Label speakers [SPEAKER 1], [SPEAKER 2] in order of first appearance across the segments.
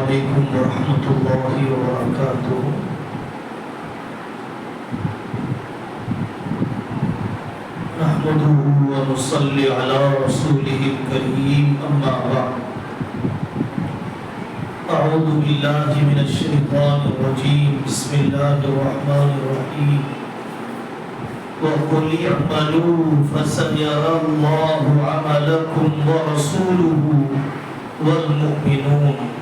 [SPEAKER 1] علیکم ورحمۃ اللہ وبرکاتہ۔ نحمده ونصلي على رسوله الكريم، اما بعد۔ اعوذ باللہ من الشیطان الرجیم، بسم اللہ الرحمن الرحیم۔ وَقُلْ اعْمَلُوا فَسَيَرَى اللَّهُ عَمَلَكُمْ وَرَسُولُهُ وَالْمُؤْمِنُونَ۔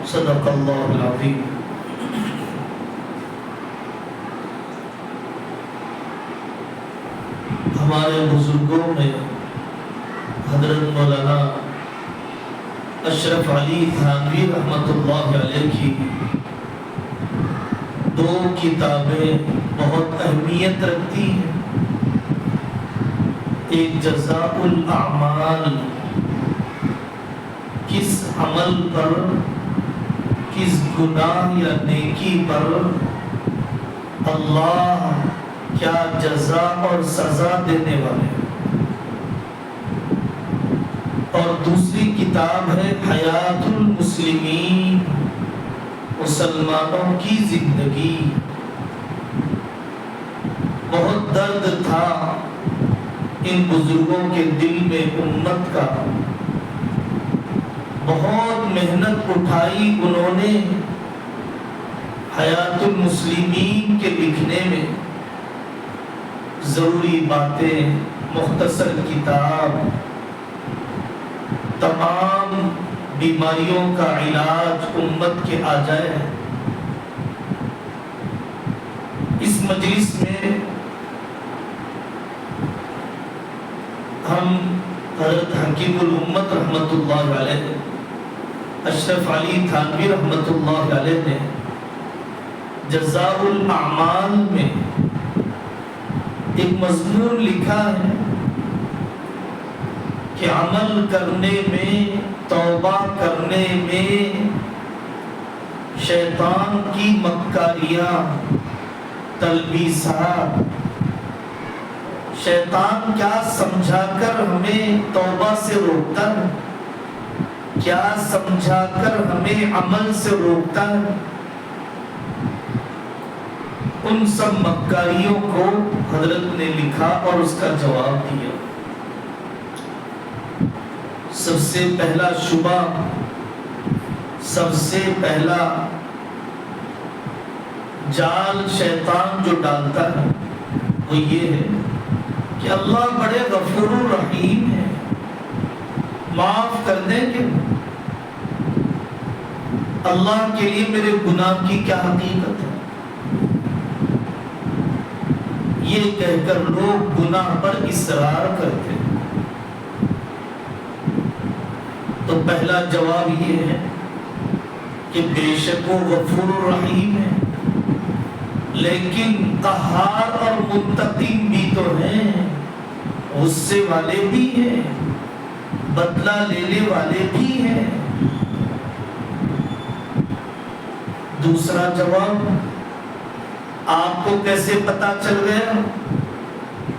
[SPEAKER 1] صدق اللہ العظیم۔ ہمارے بزرگوں میں حضرت مولانا اشرف علی تھانوی رحمۃ اللہ علیہ کی دو کتابیں بہت اہمیت رکھتی ہیں۔ ایک جزاء الاعمال، کس عمل پر، کس گناہ یا نیکی پر اللہ کیا جزا اور سزا دینے والے ہیں، اور دوسری کتاب ہے حیات المسلمین، مسلمانوں کی زندگی۔ بہت درد تھا ان بزرگوں کے دل میں امت کا، بہت محنت اٹھائی انہوں نے حیات المسلمین کے لکھنے میں۔ ضروری باتیں، مختصر کتاب، تمام بیماریوں کا علاج امت کے آ جائے۔ اس مجلس میں ہم حضرت حکیم الامت رحمۃ اللہ علیہ، اشرف علی تھانوی رحمۃ اللہ علیہ نے جزاء الاعمال میں ایک مضمون لکھا ہے کہ عمل کرنے میں، توبہ کرنے میں شیطان کی مکاریاں، تلبیسات، شیطان کیا سمجھا کر ہمیں توبہ سے روکتا ہے، کیا سمجھا کر ہمیں عمل سے روکتا ہے، ان سب مکاریوں کو حضرت نے لکھا اور اس کا جواب دیا۔ سب سے پہلا شبہ، سب سے پہلا جال شیطان جو ڈالتا ہے وہ یہ ہے کہ اللہ بڑے غفور الرحیم ہے، معاف کر دیں گے۔ اللہ کے لیے میرے گناہ کی کیا حقیقت ہے؟ یہ کہہ کر لوگ گناہ پر اصرار کرتے ہیں۔ تو پہلا جواب یہ ہے کہ بے شک وہ غفور الرحیم ہے، لیکن قہار اور منتقم بھی تو ہیں، غصے والے بھی ہیں، بدلہ لینے والے بھی ہیں۔ دوسرا جواب، آپ کو کیسے پتا چل گیا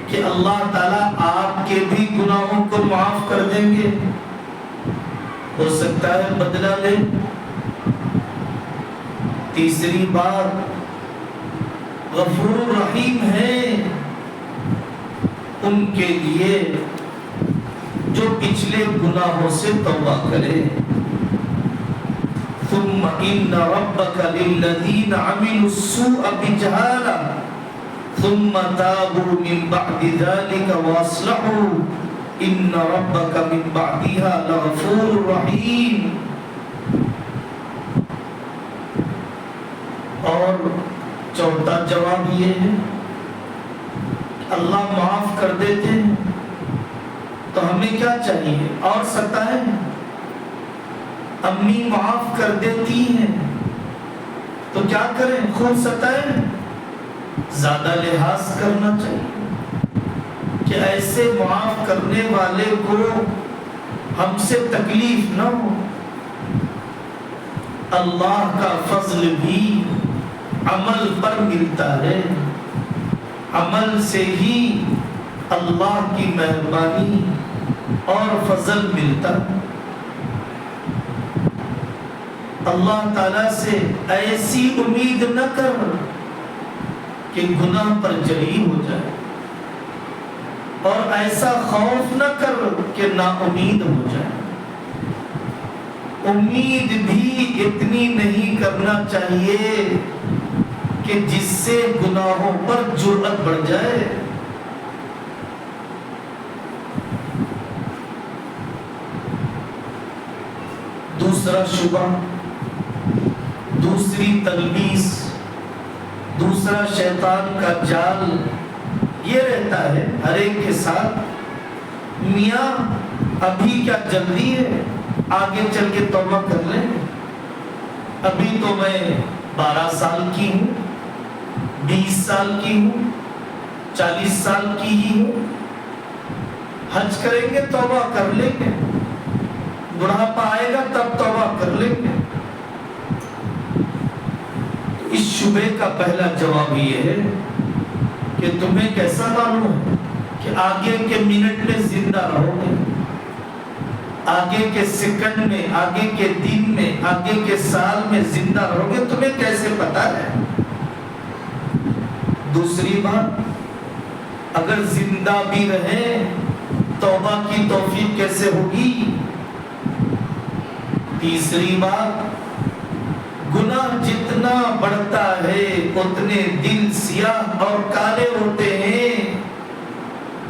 [SPEAKER 1] کہ اللہ تعالیٰ آپ کے بھی گناہوں کو معاف کر دیں گے؟ ہو سکتا ہے بدلہ لے۔ تیسری بات، غفور الرحیم ہے ان کے لیے جو پچھلے گناہوں سے توبہ کرے۔ ثم ان ربک للذین عملوا السوء بجہالہ ثم تابوا من بعد ذلک واصلحوا ان ربک من بعدها لغفور رحیم۔ اور چوتھا جواب یہ ہے اللہ معاف کر دیتے ہیں تو ہمیں کیا چاہیے؟ اور ستائیں؟ امی معاف کر دیتی ہیں تو کیا کریں؟ خود ستائیں؟ زیادہ لحاظ کرنا چاہیے کہ ایسے معاف کرنے والے کو ہم سے تکلیف نہ ہو۔ اللہ کا فضل بھی عمل پر ملتا ہے، عمل سے ہی اللہ کی مہربانی اور فضل ملتا ہے۔ اللہ تعالیٰ سے ایسی امید نہ کر کہ گناہ پر جری ہو جائے، اور ایسا خوف نہ کر کہ نا امید ہو جائے۔ امید بھی اتنی نہیں کرنا چاہیے کہ جس سے گناہوں پر جرأت بڑھ جائے۔ دوسرا شبہ، دوسری تلبیس، دوسرا شیطان کا جال یہ رہتا ہے ہر ایک کے ساتھ، میاں ابھی کیا جلدی ہے، آگے چل کے توبہ کر لیں، ابھی تو میں 12 سال کی ہوں، 20 سال کی ہوں، 40 سال کی ہی ہوں، حج کریں گے توبہ کر لیں گے، بڑھاپا آئے گا تب توبہ کر لیں گے۔ اس شبہ کا پہلا جواب یہ ہے کہ تمہیں کیسا معلوم ہے کہ آگے کے منٹ میں زندہ رہو گے، آگے کے سیکنڈ میں، آگے کے دن میں، آگے کے سال میں زندہ رہو گے، تمہیں کیسے پتا ہے؟ دوسری بات، اگر زندہ بھی رہے توبہ کی توفیق کیسے ہوگی؟ تیسری بات، گناہ جتنا بڑھتا ہے اتنے دل سیاہ اور کالے ہوتے ہیں،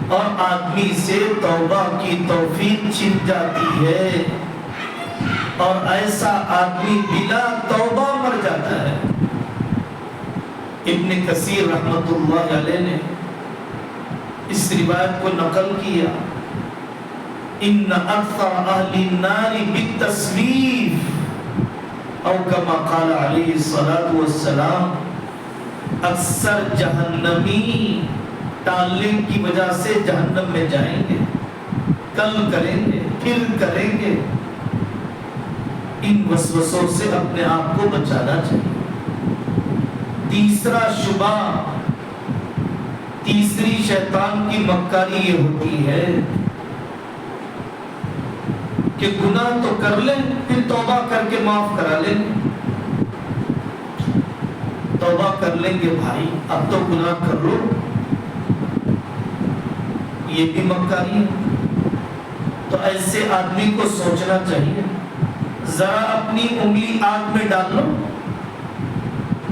[SPEAKER 1] اور آدمی سے توبہ کی توفیق چھن جاتی ہے، اور ایسا آدمی بلا توبہ مر جاتا ہے۔ ابن کثیر رحمت اللہ علیہ نے اس روایت کو نقل کیا، ان اکثر اہل النار بالتسویف، او کما قال علیہ الصلوۃ والسلام، اکثر جہنمی ٹالنے کی وجہ سے جہنم میں جائیں گے، کل کریں گے، پھر کریں گے۔ ان وسوسوں سے اپنے آپ کو بچانا چاہیے۔ تیسرا شبہ، تیسری شیطان کی مکاری یہ ہوتی ہے کہ گناہ تو کر لیں پھر توبہ کر کے معاف کرا لیں، توبہ کر لیں گے بھائی، اب تو گناہ کر لو، یہ بھی مکاری ہے۔ تو ایسے آدمی کو سوچنا چاہیے، ذرا اپنی انگلی آگ میں ڈال لو،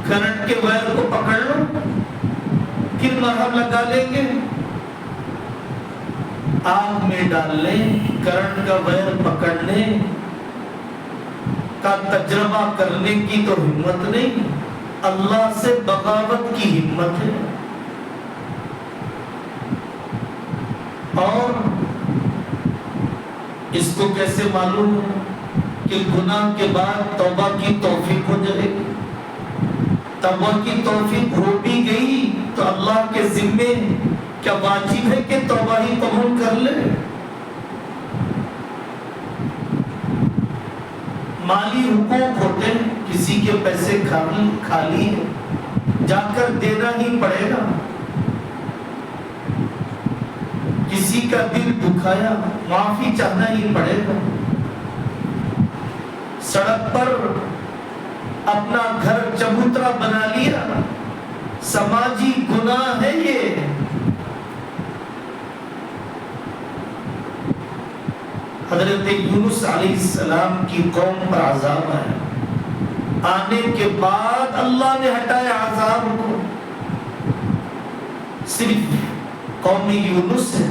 [SPEAKER 1] کرنٹ کے وائر کو پکڑ لو، پھر مرہم لگا لیں گے۔ آگ میں ڈال لیں، کرنٹ کا وائر پکڑنے کا تجربہ کرنے کی تو ہمت نہیں، اللہ سے بغاوت کی ہمت ہے۔ اور اس کو کیسے معلوم ہے کہ گناہ کے بعد توبہ کی توفیق ہو جائے گی؟ توبہ کی توفیق ہو بھی گئی تو اللہ کے ذمے کیا واجب ہے کہ توبہ ہی قبول کر لے؟ مالی حقوق ہوتے ہیں، کسی کے پیسے کھا لیے، جا کر دینا ہی پڑے گا۔ کسی کا دل دکھایا، معافی چاہنا ہی پڑے گا۔ سڑک پر اپنا گھر چبوترا بنا لیا، سماجی گناہ ہے یہ۔ حضرت یونس علیہ السلام کی قوم پر عذاب آیا، آنے کے بعد اللہ نے ہٹایا عذاب کو، صرف قوم یونس سے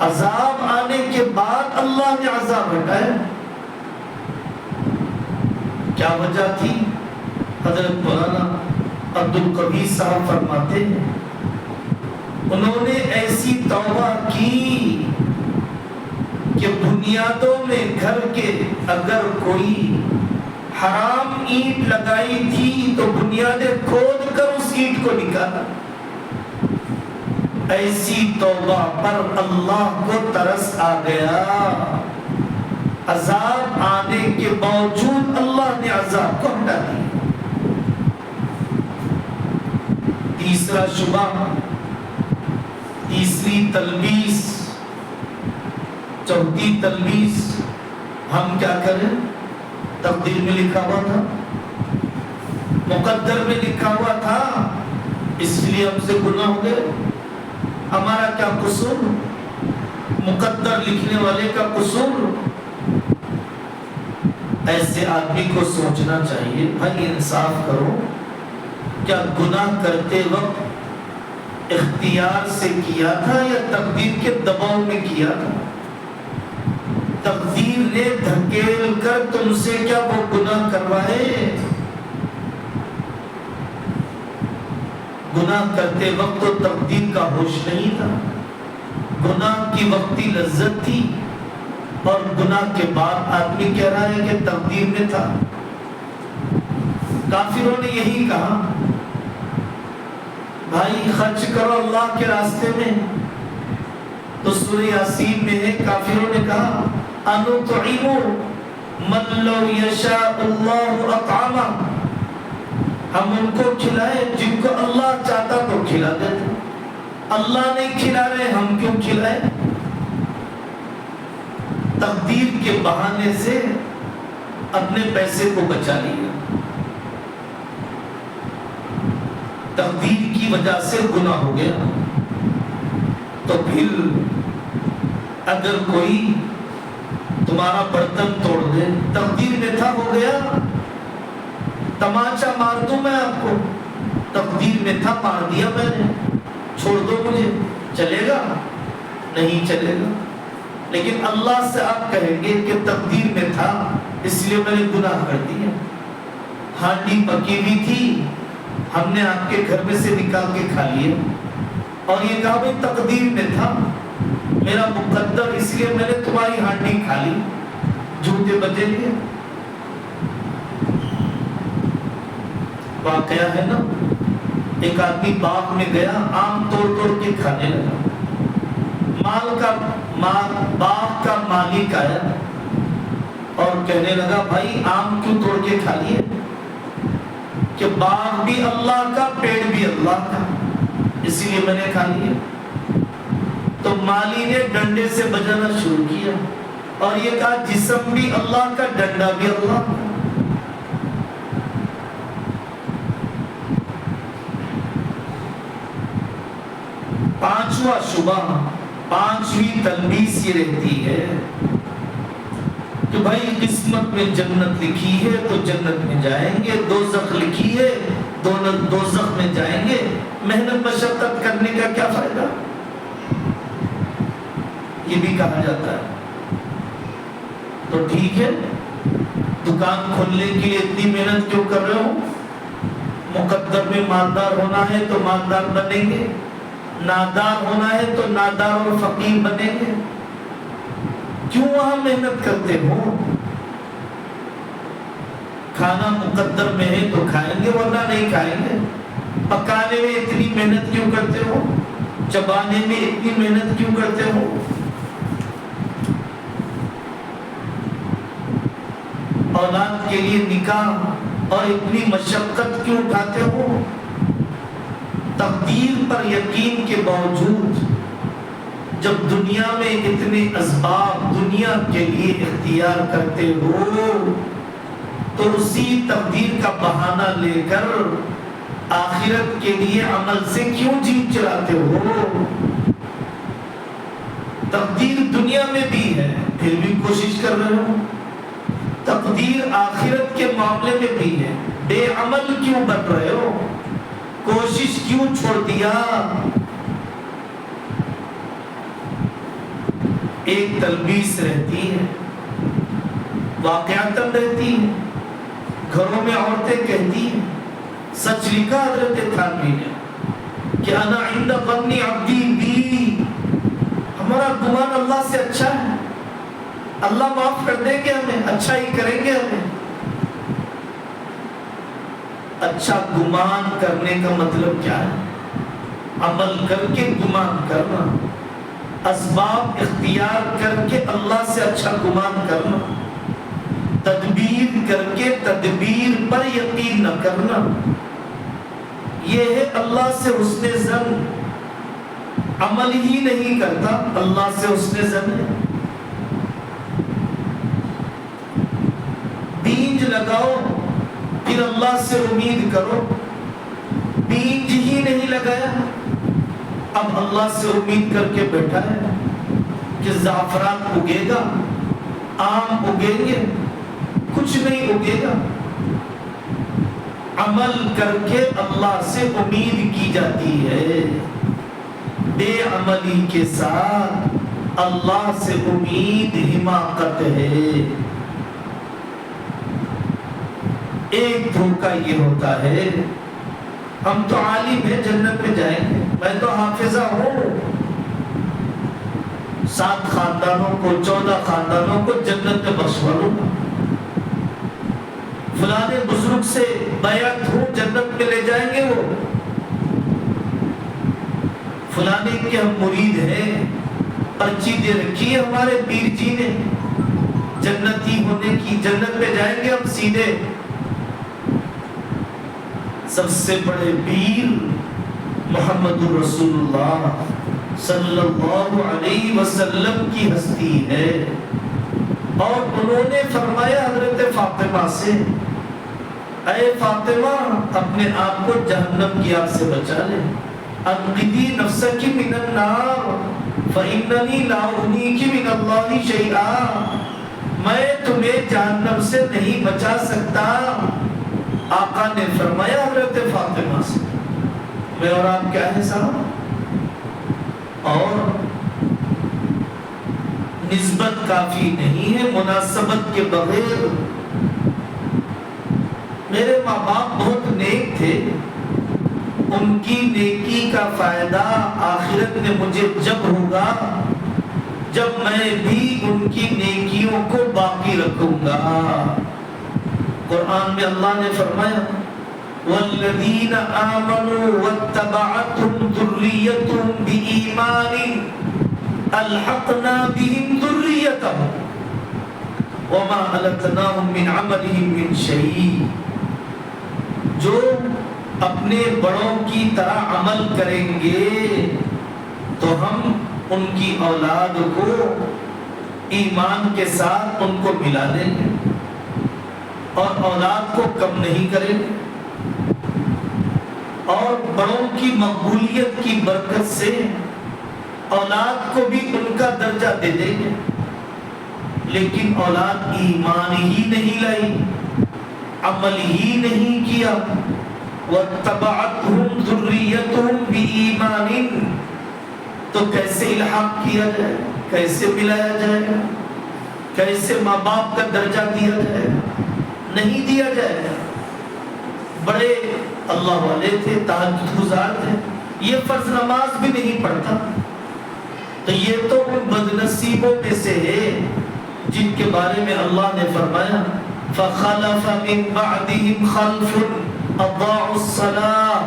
[SPEAKER 1] عذاب آنے کے بعد اللہ نے عذاب ہٹایا۔ کیا وجہ تھی؟ حضرت مولانا عبدالقوی صاحب فرماتے ہیں انہوں نے ایسی توبہ کی کہ بنیادوں میں گھر کے اگر کوئی حرام اینٹ لگائی تھی تو بنیادیں کھود کر اس اینٹ کو نکالا۔ ایسی توبہ پر اللہ کو ترس آ گیا، عذاب آنے کے باوجود اللہ نے عذاب کو ہٹا دیا۔ تیسرا شبہ، تیسری تلبیس، چوتھی تلبیس، ہم کیا کریں؟ تقدیر میں لکھا ہوا تھا، مقدر میں لکھا ہوا تھا، اس لیے ہم سے گناہ ہو گئے۔ ہمارا کیا قصور؟ مقدر لکھنے والے کا قصور؟ ایسے آدمی کو سوچنا چاہیے، بھائی انصاف کرو، کیا گناہ کرتے وقت اختیار سے کیا تھا یا تقدیر کے دباؤ میں کیا تھا؟ تقدیر نے دھکیل کر تم سے کیا وہ گناہ کروائے؟ گناہ کرتے وقت تو تقدیر کا ہوش نہیں تھا، گناہ کی وقتی لذت تھی، اور گناہ کے بعد آدمی کہہ رہا ہے کہ تقدیر میں تھا۔ کافروں نے یہی کہا، بھائی خرچ کرو اللہ کے راستے میں، تو سورہ یاسین میں ہے، کافروں نے کہا اَنُطْعِمُ مَن لَوْ يَشَاءُ اللَّهُ أَطْعَمَهُ، ہم ان کو کھلائیں جن کو اللہ چاہتا تو کھلا دیتے، اللہ نہیں کھلا رہے ہم کیوں کھلائیں؟ تقدیر کے بہانے سے اپنے پیسے کو بچا لیا، تقدیر کی وجہ سے گناہ ہو گیا۔ تو پھر اگر کوئی تمہارا برتن توڑ دے، تقدیر میں تھا ہو گیا، تماچا مار دوں میں آپ کو، تقدیر میں تھا مار دیا میں نے، چھوڑ دو مجھے، چلے گا؟ نہیں چلے گا۔ لیکن اللہ سے آپ کہیں گے کہ تقدیر میں تھا اس لیے میں نے گناہ کر دیا، ہانڈی پکی ہوئی تھی ہم نے آپ کے گھر میں سے نکال کے کھا لیا، اور یہ کہا بھائی تقدیر میں تھا، میرا مقدر، اس لیے میں نے تمہاری ہانڈی کھا لی، جھوٹے بجے گے۔ واقعہ ہے نا، ایک آدمی باغ میں گیا، آم توڑ توڑ کے کھانے لگا، باغ کا مالک آیا اور کہنے لگا بھائی آم کیوں توڑ کے کھا لیے؟ کہ باغ بھی اللہ کا، پیڑ بھی اللہ کا، اسی لیے میں نے کھا لیا۔ تو مالی نے ڈنڈے سے بجانا شروع کیا اور یہ کہا جسم بھی اللہ کا، ڈنڈا بھی اللہ کا۔ پانچواں شبہ، پانچویں تلبیس یہ رہتی ہے کہ بھائی قسمت میں جنت لکھی ہے تو جنت میں جائیں گے، دوزخ لکھی ہے دوزخ میں جائیں گے، محنت مشقت کرنے کا کیا فائدہ؟ یہ بھی کہا جاتا ہے۔ تو ٹھیک ہے، دکان کھولنے کے لیے اتنی محنت کیوں کر رہے ہو؟ مقدر میں مالدار ہونا ہے تو مالدار بنیں گے، نادار ہونا ہے تو نادار اور فقیر بنیں گے، کیوں وہاں محنت کرتے ہو؟ کھانا مقدر میں ہے تو کھائیں گے ورنہ نہیں کھائیں گے۔ پکانے میں اتنی محنت کیوں کرتے ہو؟ چبانے میں اتنی محنت کیوں کرتے ہو؟ اولاد کے لیے نکاح اور اتنی مشقت کیوں اٹھاتے ہو؟ تقدیر پر یقین کے باوجود جب دنیا میں اتنے اسباب دنیا کے لیے اختیار کرتے ہو تو اسی تقدیر کا بہانہ لے کر آخرت کے لیے عمل سے کیوں جیت چلاتے ہو؟ تقدیر دنیا میں بھی ہے پھر بھی کوشش کر رہے ہو، تقدیر آخرت کے معاملے میں بھی ہے، بے عمل کیوں بن رہے ہو؟ کوشش کیوں چھوڑ دیا؟ ایک تلبیس رہتی ہے، واقعاتاً رہتی ہے، گھروں میں عورتیں کہتی ہیں، سچ لکھا حضرت تھانوی نے کہ انا عند ظن عبدی بی، ہمارا گمان اللہ سے اچھا ہے، اللہ معاف کر دیں گے ہمیں، اچھا ہی کریں گے ہمیں۔ اچھا گمان کرنے کا مطلب کیا ہے؟ عمل کر کے گمان کرنا، اسباب اختیار کر کے اللہ سے اچھا گمان کرنا، تدبیر کر کے تدبیر پر یقین نہ کرنا، یہ ہے اللہ سے حسن ظن۔ عمل ہی نہیں کرتا، اللہ سے حسن ظن ہے۔ دین پھر اللہ سے امید کرو، بیج ہی نہیں لگایا، اب اللہ سے امید کر کے بیٹھا ہے کہ زعفران اگے گا، آم اگیں گے، کچھ نہیں اگے گا۔ عمل کر کے اللہ سے امید کی جاتی ہے، بے عملی کے ساتھ اللہ سے امید حماقت ہے۔ ایک دھوکہ یہ ہوتا ہے، ہم تو عالم ہیں جنت میں جائیں گے، میں تو حافظہ ہوں، 7 خاندانوں کو 14 خاندانوں کو جنت میں بخشوا لوں گا، فلانے بزرگ سے بیعت ہوں جنت میں لے جائیں گے، وہ فلانے کے ہم مرید ہیں، پرچی دے رکھی ہے ہمارے پیر جی نے جنتی ہونے کی، جنت میں جائیں گے ہم سیدھے۔ سب سے بڑے پیر محمد رسول اللہ صلی اللہ علیہ وسلم کی ہستی ہے، اور انہوں نے فرمایا حضرت فاطمہ سے، اے فاطمہ اپنے آپ کو جہنم کی آگ سے بچا لے، انقذی نفسک من النار فإننی لا اغنیک من اللہ شیئا، میں تمہیں جہنم سے نہیں بچا سکتا۔ آقا نے فرمایا حضرت فاطمہ سے، میں اور آپ کیا ہے صاحب، اور نسبت کافی نہیں ہے مناسبت کے بغیر۔ میرے ماں باپ بہت نیک تھے، ان کی نیکی کا فائدہ آخرت میں مجھے جب ہوگا جب میں بھی ان کی نیکیوں کو باقی رکھوں گا۔ قرآن میں اللہ نے فرمایا والذین آمنوا واتبعتهم ذریتهم بإیمان الحقنا بهم ذریتهم وما ألتناهم من عملهم من شیء، جو اپنے بڑوں کی طرح عمل کریں گے تو ہم ان کی اولاد کو ایمان کے ساتھ ان کو ملا دیں گے اور اولاد کو کم نہیں کریں گے، اور بڑوں کی مقبولیت کی برکت سے اولاد کو بھی ان کا درجہ دے دیں گے۔ لیکن اولاد ایمان ہی نہیں لائی، عمل ہی نہیں کیا، وَاتَّبَعَتْهُمْ ذُرِّيَّتُهُمْ بِإِيمَانٍ، تو کیسے الحاق کیا جائے، کیسے ملایا جائے گا، کیسے ماں باپ کا درجہ دیا جائے گا، نہیں دیا جائے گا۔ بڑے اللہ والے تھے، تہجد گزار تھے، یہ فرض نماز بھی نہیں پڑھتا، تو یہ تو ان بد نصیبوں میں سے ہے جن کے بارے میں اللہ نے فرمایا فَخَلَفَ مِن بَعْدِهِمْ خَلْفٌ اضاعوا الصلاة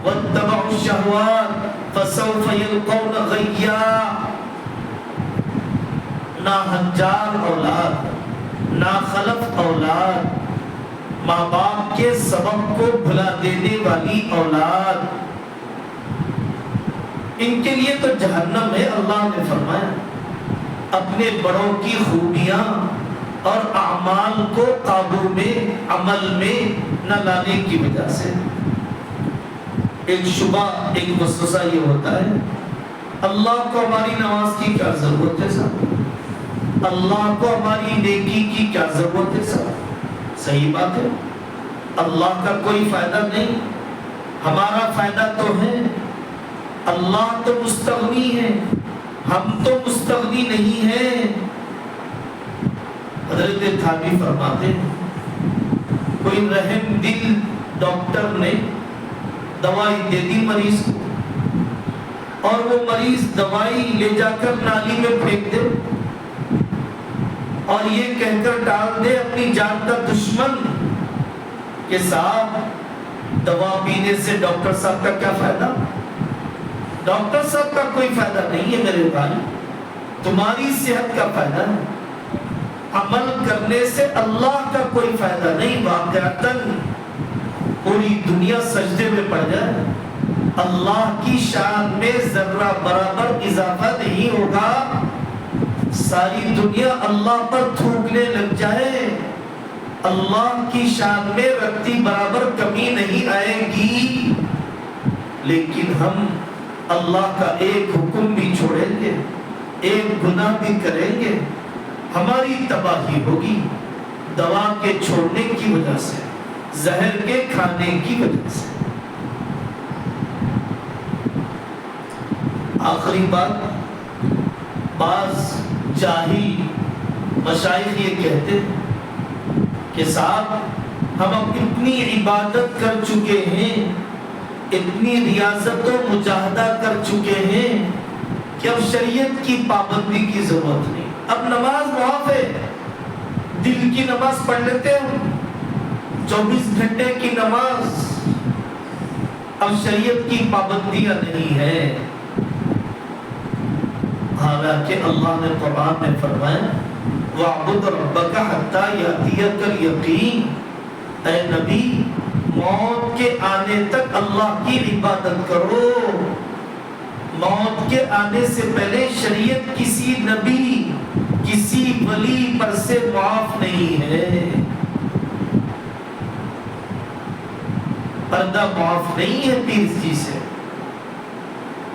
[SPEAKER 1] واتبعوا الشهوات فسوف يلقون غيا۔ ناہنجار اولاد، ناخلف اولاد، ماں باپ کے سبب کو بھلا دینے والی اولاد، ان کے لیے تو جہنم ہے۔ اللہ نے فرمایا اپنے بڑوں کی خوبیاں اور اعمال کو قابو میں، عمل میں نہ لانے کی وجہ سے۔ ایک شبہ، ایک وسوسہ یہ ہوتا ہے اللہ کو ہماری نماز کی کیا ضرورت ہے صاحب، اللہ کو ہماری نیکی کی کیا ضرورت ہے صاحب۔ صحیح بات ہے، اللہ کا کوئی فائدہ نہیں، ہمارا فائدہ تو ہے۔ اللہ تو مستغنی ہے، ہم تو مستغنی نہیں ہیں۔ حضرت تھانوی فرماتے ہیں کوئی رحم دل ڈاکٹر نے دوائی دے دی مریض کو، اور وہ مریض دوائی لے جا کر نالی میں پھینک دے اور یہ کہہ کر ڈال دے اپنی جان کا دشمن کہ صاحب دوا پینے سے ڈاکٹر صاحب کا کیا فائدہ، ڈاکٹر صاحب کا کوئی فائدہ نہیں ہے میرے بھائی، تمہاری صحت کا فائدہ ہے، عمل کرنے سے اللہ کا کوئی فائدہ نہیں۔ واقعتاً پوری دنیا سجدے میں پڑ جائے، اللہ کی شان میں ذرہ برابر اضافہ نہیں ہوگا، ساری دنیا اللہ پر تھوکنے لگ جائے، اللہ کی شان میں رتی برابر کمی نہیں آئے گی، لیکن ہم اللہ کا ایک حکم بھی چھوڑیں گے، ایک گناہ بھی کریں گے، ہماری تباہی ہوگی دوا کے چھوڑنے کی وجہ سے، زہر کے کھانے کی وجہ سے۔ آخری بات، بعض جاہل مشائخ یہ کہتے ہیں کہ صاحب ہم اب اتنی عبادت کر چکے ہیں، اتنی ریاضت و مجاہدہ کر چکے ہیں کہ اب شریعت کی پابندی کی ضرورت نہیں، اب نماز معاف ہے، دل کی نماز پڑھ لیتے ہیں، 24 گھنٹے کی نماز، اب شریعت کی پابندیاں نہیں ہے۔ حالانکہ اللہ نے قرآن میں فرمایا وَاعْبُدْ رَبَّكَ حَتَّى يَأْتِيَكَ الْيَقِينُ، اے نبی موت کے آنے تک اللہ کی عبادت کرو۔ موت کے آنے سے پہلے شریعت کسی نبی کسی ولی پر سے معاف نہیں ہے، پردہ معاف نہیں ہے پیر جی سے،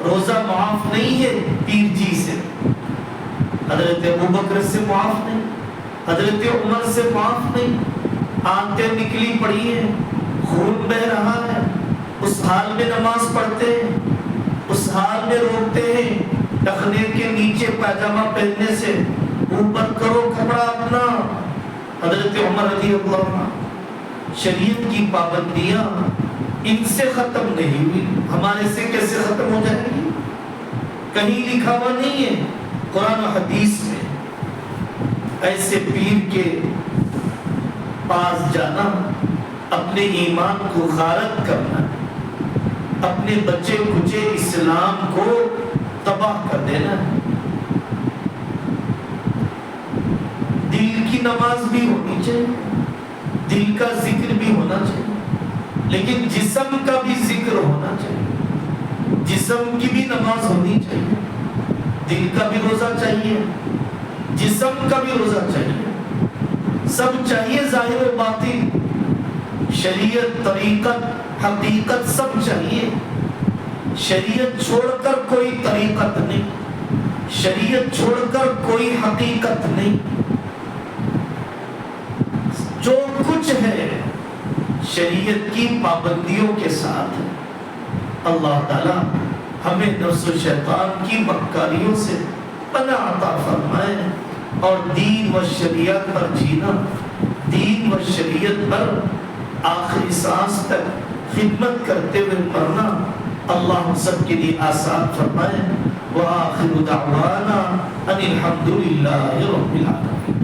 [SPEAKER 1] روزہ معاف نہیں ہے پیر جی سے، حضرت ابوبکر سے معاف نہیں، حضرت عمر سے معاف نہیں، آنتیں نکلی پڑی ہیں، خون بہ رہا ہے، اس حال میں نماز پڑھتے ہیں، اس حال میں روکتے ہیں، ٹخنے کے نیچے پاجامہ پہننے سے اوپر کرو کپڑا اپنا۔ حضرت عمر رضی اللہ عنہ، شریعت کی پابندیاں ان سے ختم نہیں ہوئی، ہمارے سے کیسے ختم ہو جائیں گی؟ کہیں لکھا ہوا نہیں ہے قرآن و حدیث میں ایسے پیر کے پاس جانا اپنے ایمان کو غارت کرنا، اپنے بچے کچے اسلام کو تباہ کر دینا۔ دل کی نماز بھی ہونی چاہیے، دل کا ذکر بھی ہونا چاہیے، لیکن جسم کا بھی ذکر ہونا چاہیے، جسم کی بھی نماز ہونی چاہیے، دل کا بھی روزہ چاہیے، جسم کا بھی روزہ چاہیے، سب چاہیے، ظاہر و باطن، شریعت، طریقت، حقیقت سب چاہیے۔ شریعت چھوڑ کر کوئی طریقت نہیں، شریعت چھوڑ کر کوئی حقیقت نہیں، جو کچھ ہے شریعت کی پابندیوں کے ساتھ۔ اللہ تعالی ہمیں نفس و شیطان کی مکاریوں سے پناہ عطا فرمائے اور دین و شریعت پر جینا، دین و شریعت پر آخری سانس تک خدمت کرتے ہوئے مرنا اللہ ہم سب کے لیے آسان فرمائے۔ وآخر دعوانا ان الحمد للہ رب العالمین۔